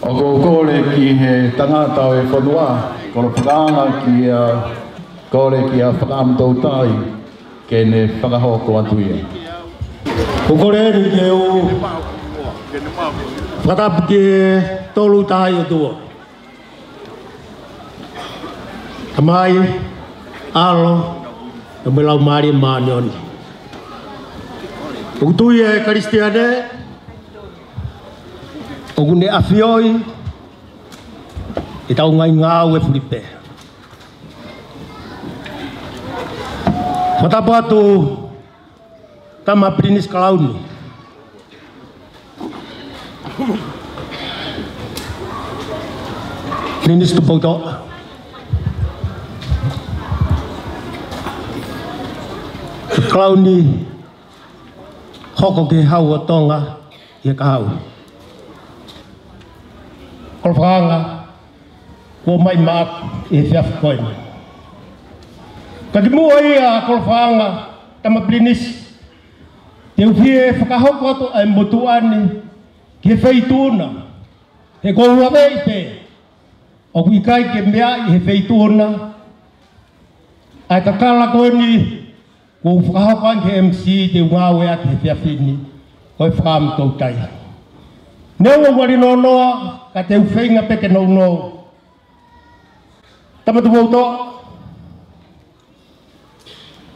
O kore ki he tangata o e whanua, kore whakaanga ki a kore ki a Faka'amutoutai, ke ne whakahoko atuia. Ko kore eri ke o whakapu ke tolu tahi o tua. Kamai, alo, e me lau maari e maani oni. O tui e karistiane, o gune afioi, e tau ngai ngau e Filipe. Whatapu atu tama prinis kalauni. Prinis Tupouto'a. Kalauni hoko ke hau o tonga i ka hau. Kolwhanga, ko mai maak e whiawhi koina. Ka ki mua ia kolwhanga tama prinis, te uwhie whakahoko atu ai motuani ki he whaituna. He koua wei pe, o kui kai ke mea i he whaituna. Ai kakala koni, ko whakahoko an ke MC te ungawe a ki he whiawhini, ko e Faka'amutoutai. Neu wari no noa, ka te uwhenga peke no no. Tama Tupouto'a.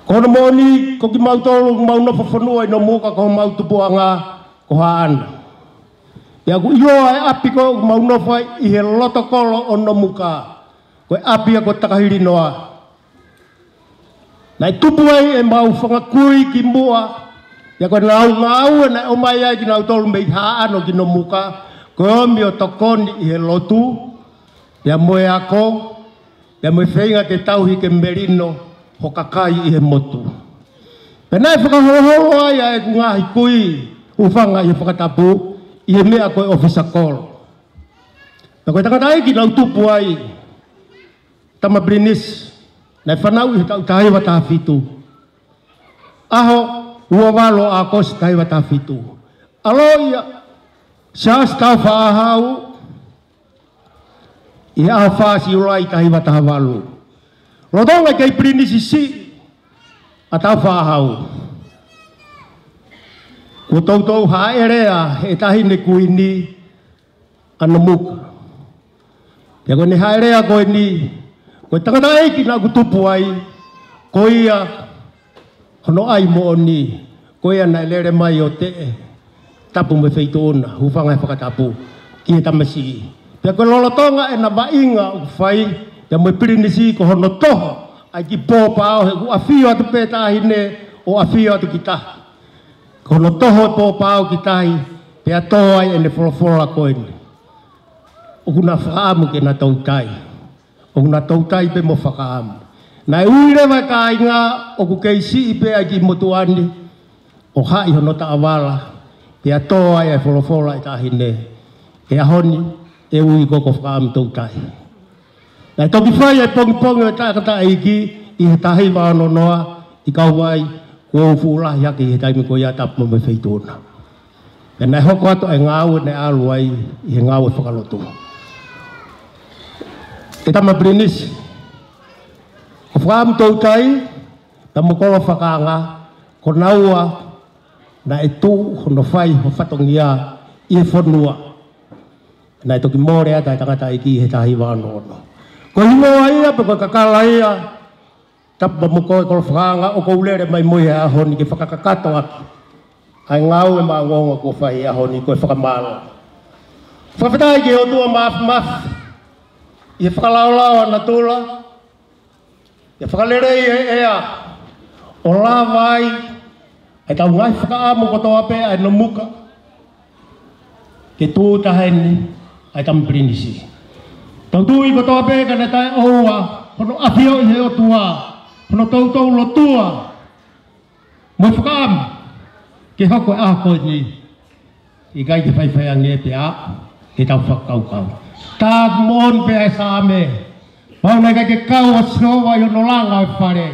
Kono moni, ko ki mautolo, mau no whawhanua i Nomuka, ko mau tupuanga, ko haana. Ia ku iyo ai api ko mau no whai i he lotokolo o Nomuka. Ko e api a ko takahiri noa. Nai tupu ai e mau whangakui ki mua. Ia ko nau ngau e nai omai ai ki nau tolu mei haano ki Nomuka. Ko omi o tokoni i he lotu. Ia moe ako. Ia moe whenga te tauhi ke merino. Ho kakai i he motu. Penai whakaholo ai ai ku ngahi kui. Ufanga i he whakatapu. I he mea koe officer call. Na koe takatai ki nau tupu ai. Tama brinis. Nai whanau i he tau tahi wa tahafitu. Aho, ua walo a kos tahi wa tahafitu. Alo ia, sias tau whaahau. I he aho whaasi ulai tahi wa tahawalu. Rodonga kei brinis isi. A tau whaahau. Ko tautou haerea e tahi ne kuini a Nomuka. Ia ko ne haerea koe ni, koe tangata eiki na kutupu ai, ko ia hono ai mo o ni, ko ia na elere mai o te tapu me wheitu ona, hufanga e whakatapu, ki e tamasi. Pia koe lolotonga e na mainga o whai, ia moe pirinisi ko hono toho, ai ki pōpa au he ku awhio atu pētahi ne, o awhio atu ki tahi. Kono toho po pao ki tahi, pea toa e ne wholofola koe ni. O kuna whakaamu ke na tautai. O kuna tautai pe mo whakaamu. Nai uirewa ka inga o ku keisi i pea ki motuani, o hai hono ta awala, pea toa e wholofola i tahi ne. E ahoni, e ui koko Faka'amutoutai. Nai toki whai e pongi o tākata eiki, i he tahi wāno noa, i kauwai, ko fula ya ki he taimi ko ya tap mo me feitona. E nai hoko atu e ngau ne alu ai i he ngau e whakalotu. E tama brinis. Ko Faka'amutoutai, tamo kolo whakaanga, ko naua na e tū hono whai ho whatongia i he whanua. Nai toki mōrea tai tangata i ki he tahi wāno ono. Ko hingoa ia, pe ko kakala ia, tapa mo koe kolo whakaanga o kou lere mai moe ahoni ki whakakakato aki. Ai ngau e maa ngonga ko whai ahoni koe whakamalo. Whawhetai ke o tua maaf. I he whakalaolao na tula. I whakalerei e ea. O la vai. Ai tau ngai whakaamu ko toa pe ai Nomuka. Ke tūtaheni ai tam prinisi. Tau tui ko toa pe ka ne tai oua. Kono awhio i he o tua. Kono tautou lo tua. Mo whakaamu. Ke hoko e ako ni. I gai ke whaiwhai ange te a. Ke tau whakaukau. Tā mon pe ai sāme. Pau nei kai ke kau a snowa i ono langa o whare.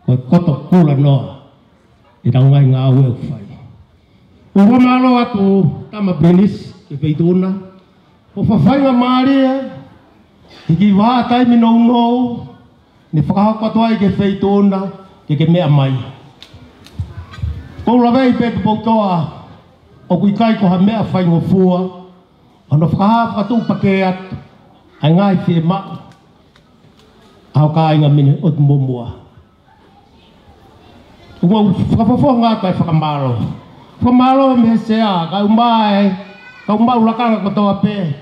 Ko koto kula noa. I tau ngai ngā ue o whai. Ua malo atu tama benis ke feituna. O whawhainga Māria, hiki wā taimi nou nou, ne whakahakatoa i ke whaitona, ke mea mai. Kou lawei pe Tupouto'a, o kui kai ko ha mea whaingo fua, ono whakahakatu pake atu, ai ngai whie ma, au ka inga mine o tumomua. Ua whakawhawha ngā kai whakamaro. Whakamaro me sea, ka Ulukalala kotoa pe,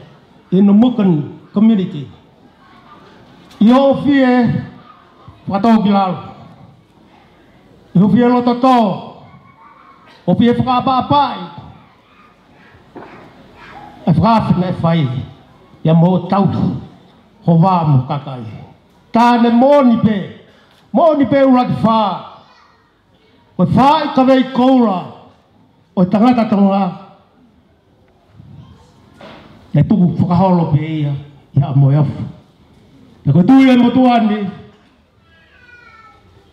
in the Nomuka community. Yo fie whakatoa ki lalo. Yo fie lototo. O fie whakapapai. E whakawhina e whai. Ia mo tau. Ho wā mo kakai. Tāne mōni pe. Mōni pe uraki whā. O whai kawei koura. O tangata tonga. Ne tuku whakaholo pe ia. Ia moe afu. Ne koe tui e motuani.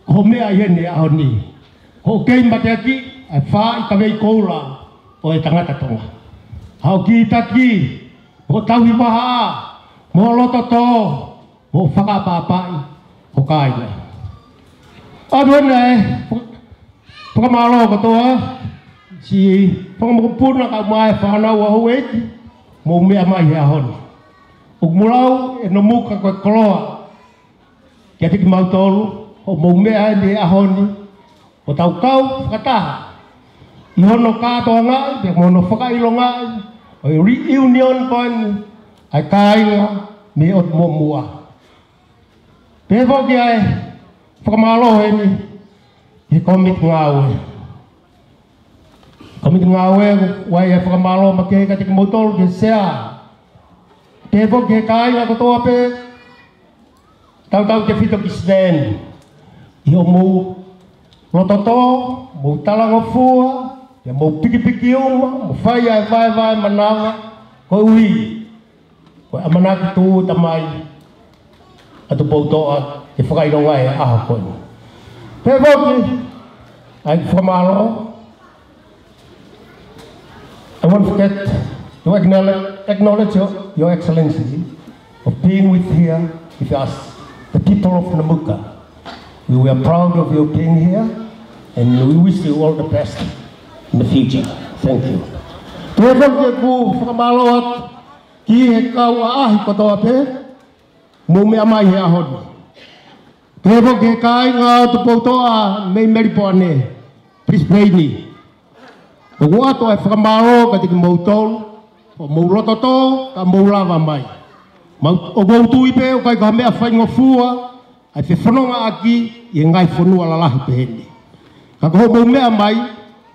Ho mea iene aho ni. Ho kei mate aki. E whai kawei koura. O e tangata tonga. Hau ki taki. Ho tauhi waha. Mo lototo. Mo whakapapai. Ho kaina. Aduene e. Whakamalo katoa. Si whakamukupuna ka mai whanau aho eki. Mo mea mai hea honi. O mulau e Nomuka koe koloa. Kia tiki mautolu. O mo mea e hea honi. O tau kau whakataha. I hono kātoa ngai. Pia mono whakailo ngai. O i reunion koen. Ai kāinga. Me o mo mua. Pia whoki ai. Whakamalo he ni. He komit ngāwe. Komit ngāwe. Wai e whakamalo ma ke ka tiki mautolu ke sea. Pepo ke kāinga kotoa pe. Tau ke whito ki Sven. I o mou lototo. Mou talanga fua. Ia mou piki uma. Mou whai ai vai manawa. Koe ui. Koe amanaki tū tamai. A Tupouto'a. E whakairo ngai e aho koe. Pepo ke. Ai whamalo. I won't forget to acknowledge your Excellency of being with us, the people of Nomuka. We are proud of your being here, and we wish you all the best in the future. Thank you. Tuwefo ku whakamalot ki he kau a ahi kotoa pe, mo mea mai he ahoni. Tuwefo ke kai ngā Tupouto'a mei meripoane, Brisbane. O wato e whakamaro ka tiki mautolu, o maulototo ka maulawa mai. O mautui pe o kai ka mea whaingo fua, ai whanonga aki i ngai whanua lalahi pe hene. Ka koho mau mea mai,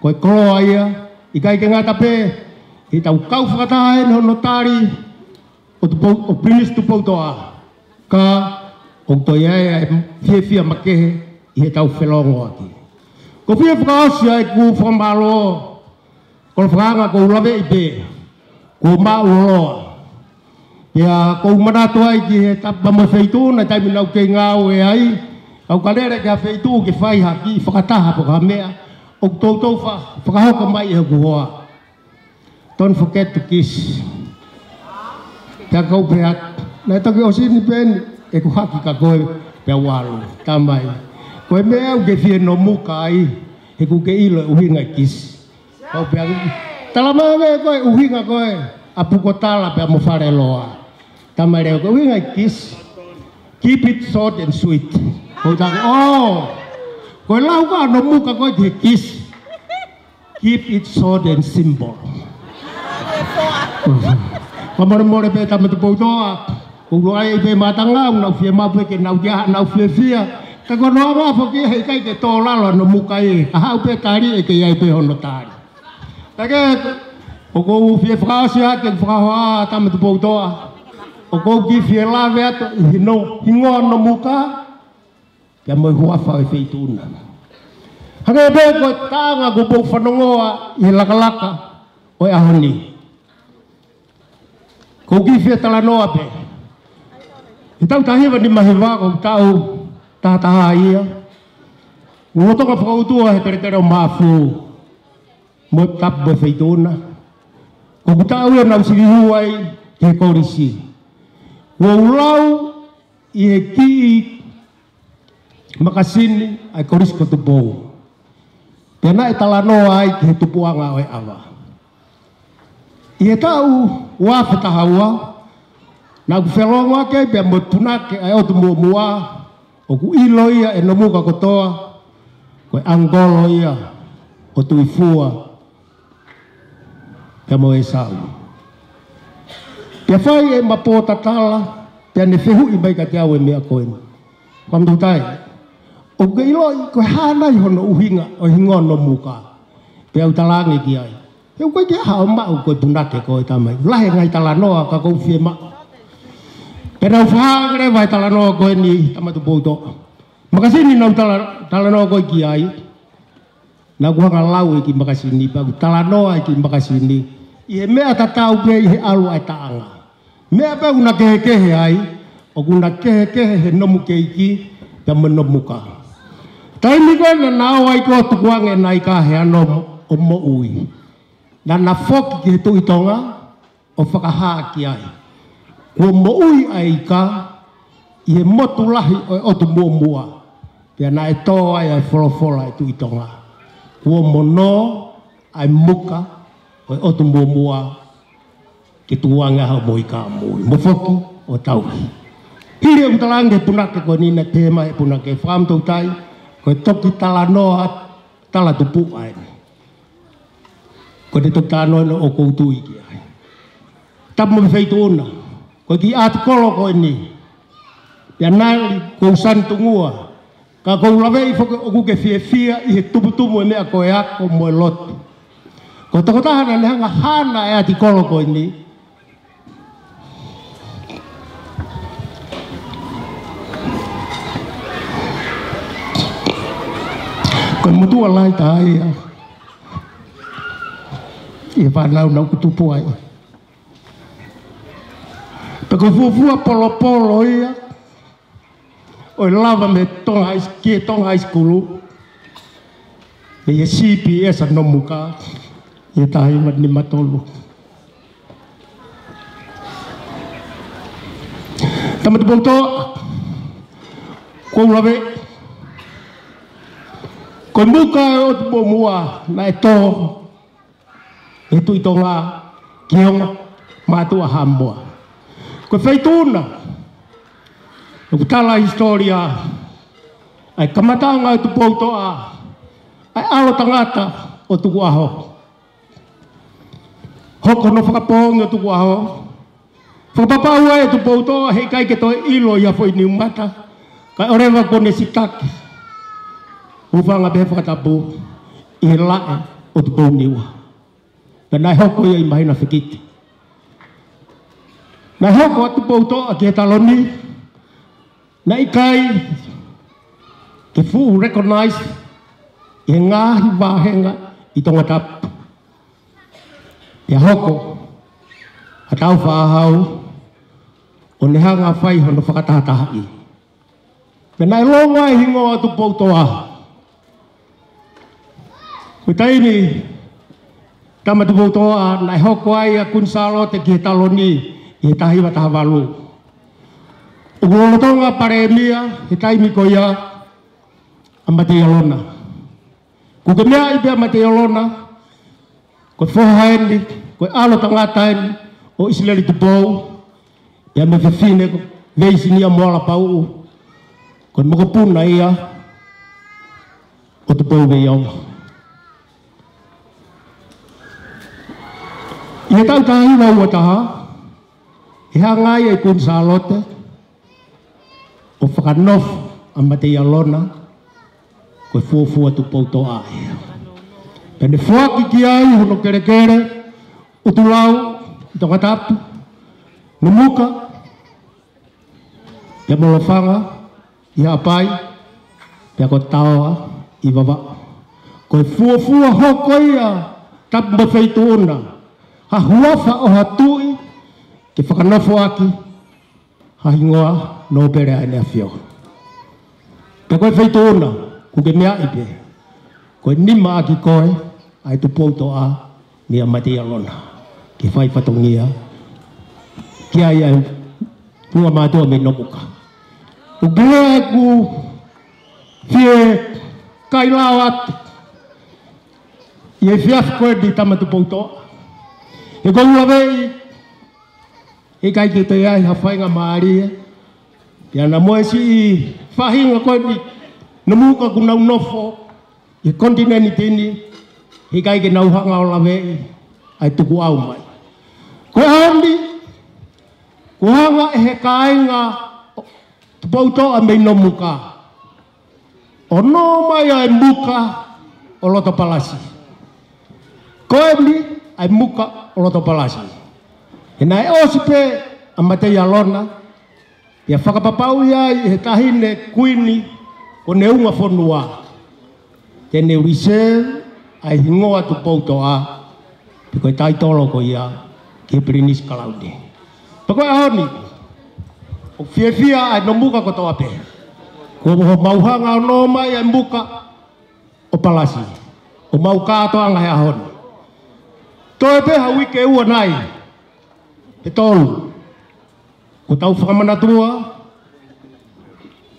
koe koloa ia, i kai ke ngata pe, i tau kau whakataha e no tari o Primis Tupouto'a. Ka o toi e whia makehe i he tau whelongo aki. Ko whia whakaosia e ku whakamaro, ko whakanga ko ulawe i pe, ko maa uloa. Ia ko manatu ai ki he tapa mo wheitu, na taimi nau kei ngāo e ai, au kalere ki a wheitu ki whai haki, whakataha po ka mea, o tautou whakahoka mai e kuhoa. Don't forget to kiss. Kia kau peat, na toki o sini pen, e ku haki ka koe pia walu, tamai. Koe mea u ke whie Nomuka ai, he ku ke ilo uhinga kiss. Kau pia, talama me koe uhinga koe, a Pukotala pia mo whare loa. Tamai reo koe uhinga kiss. Keep it short and sweet. Koe taka, oh, koe lau ka Nomuka koe te kiss. Keep it short and simple. Pamore pe tama Tupouto'a. Kung ai pe matanga, nau whie mapu ke nau kia, nau whia. Ka kono ama whoki hei kai te tō lalo Nomuka e. Ka hau pe tari e ke iai pe hono tari. Take, o kou whie whakaosi ake whakahoa tama Tupouto'a. O kou ki whie lawe ato i hingoa Nomuka. Kia moi huafa e whituna. Hake pe koe tānga ko pou whanongoa i lakalaka o e ahoni. Ko ki whia talanoa pe. I tau tahiwa ni mahi wako tau tātaha ia. Ngotonga whakautua he tere o maafu. Mo tapu e whituna. Ko ku tau e nau sirihu ai ke korisi. Waulau i he ki makasini ai korisi ko Tupouto'a. Pena e talanoa ai ke tupuanga o e awa. I he tau wafetahaua, na ku whelonga ke pia mo tunake ai o tu mua o ku ilo ia e Nomuka kotoa, koe angolo ia o tu ifua pia mo e sau. Pia whai e mapota tala, pia ne whehu i mai ka te au e mea koe. Whamtoutai, o ke ilo i koe hana i hono uhinga o hingo Nomuka, pia utalangi ki ai. Heu koe kia hao mau koe punake koe tamai. Lahe ngai talanoa ka kou fie ma. Pena ufahangre vai talanoa koe ni tama Tupouto'a. Makasini nau talanoa koe ki ai. Na kuhanga lau ki makasini. Paku talanoa ki makasini. I he mea tatau pe i he alu ai taanga. Mea pe una kehe ai. O kuna kehe he nomu keiki ya Nomuka. Taimi koe na nao ai koe tukuange na i ka he ano o mo ui. Na na foki ki he tuitonga o whakahaa ki ai. Kua mo ui ai ka i he motu lahi o tu mua. Pia na e tō ai ai wholofola e tuitonga. Kua mo no ai muka o tu mua ki tuanga hao mo i ka mui. Mo foki o tauhi. Hiri o talange punake koe nina tema e punake Faka'amutoutai. Koe toki tala noa tala Tupu'a'a. Ko te tokano no o koutu i ki ai. Tapu me feitu ona. Ko ki ati kolo ko ni. Pia nari kou santungua. Ka kou lawe i foke o kuke fia i he tuputumu e mea koe ako mo e lotu. Ko takotahana ne hanga hana e ati kolo ko ni. Ko mutua lai tae ia. Ia whanau nau kutupu ai. Peko fuafua polo ia. Oi lava me tonga high school. Ia CPS a Nomuka. Ia tahi wani matolu. Tama Tupouto'a. Kou lawe. Ko muka o tupo mua na e tō. E tui tonga kionga mātua hamboa. Ko whaitūna. Nuku tala historia. Ai kamatanga o Tupouto'a. Ai alo tangata o Tuku'aho. Hoko no whakapongi o Tuku'aho. Whakapapau ai o Tupouto'a hei kai ke toi ilo ia fwoi ni umata. Kai orewa kone sitaki. Ufanga behe whakatapu. I lae o Tupou niwa. Nai hoko ia i mahina whikiti. Nai hoko atu Tupouto'a ki he taloni. Nai kai ke full recognize i he ngāhi wāhenga i tonga tapu. Ia hoko a tau whaahau o ne hanga whai hono whakatahatahi. Nai longa i hingo atu Tupouto'a. Kutaini tama Tupouto'a nai hoko ai a kunsalo te ki he taloni i he tahiwa tahawalu. O kulotonga paremia he taimi ko ia a Mateialona. Kuke mea i pia Mateialona ko whohaeni, ko alo tangataeni o Israeli Tupou ia me whewhine ko veisini a moala pau ko mokopuna ia o Tupou veionga. Ia tau tahiwa ua taha, i hangai ai kunsalote, o whakanofu a Mateialona, koe fuafua Tupouto'a. Pene fuaki ki ai, hono kere, utulau, i tonga tapu, Nomuka, ia molofanga, i hapai, ia ko taoa, i wawa. Koe fuafua hoko ia, tapu mawhaituuna, ha huafa o hatui ke whakanofu aki ha hingoa no pere ai nea whio. Pe koe whaitōna kuke mea ipe koe nima aki koe ai Tupouto'a ni a Mateialona ke whai whatongia kia ia tua mātua me Nomuka. O gea ku fie kailao atu. Ie fiaf koe di tama Tupouto'a. E kou awei, e kai ki te ai hawhainga maaria. Pia na moe si i whahinga koe di Nomuka ku nau nofo. I kontineni tini, e kai ki nau hanga o lawei, ai Tuku'aho mai. Koe handi, ko hanga e he kāinga Tupouto'a me Nomuka. O no mai ai muka o loto palasi. Koe li ai muka o loto palasi. E nai osipe a matei alona. Ia whakapapau iai he tahine kuini o ne unga whanua. Tene urise ai hingoa Tupouto'a. Piko i taitolo ko ia ki Prinis Kalaudi. Pako e honi, o fia ai Nomuka ko toa pe. Ko mauhanga o no mai ai muka o palasi. O mau kātoanga he ahoni. Toi peha wike ua nai. He tolu. Ko tau whakamanatua.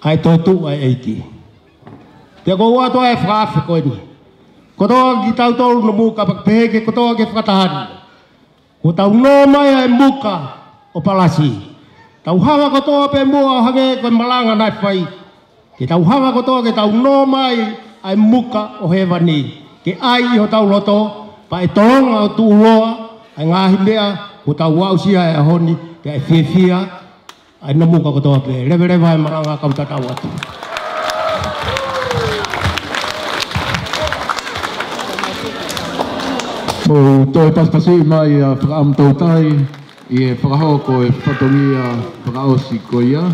Ai toi tu ai eiti. Te ko ua toa e whaafe koe ni. Ko toa ki tau tolu Nomuka pak peheke ko toa ke whakatahani. Ko tau no mai ai muka o palasi. Tau hanga ko toa pe mua o hange koe malanga nai whai. Ke tau hanga ko toa ke tau no mai ai muka o hewani. Ke ai iho tau loto. Pa e tonga o tu uloa, ai ngahi mea, ko tau wausia e ahoni, ke ai fia, ai Nomuka ko toa pe, rewe ai maranga kau tatau atu. Mo toi paspasi mai Faka'amutoutai, i e whakahoko e whatongia whakaosi ko ia.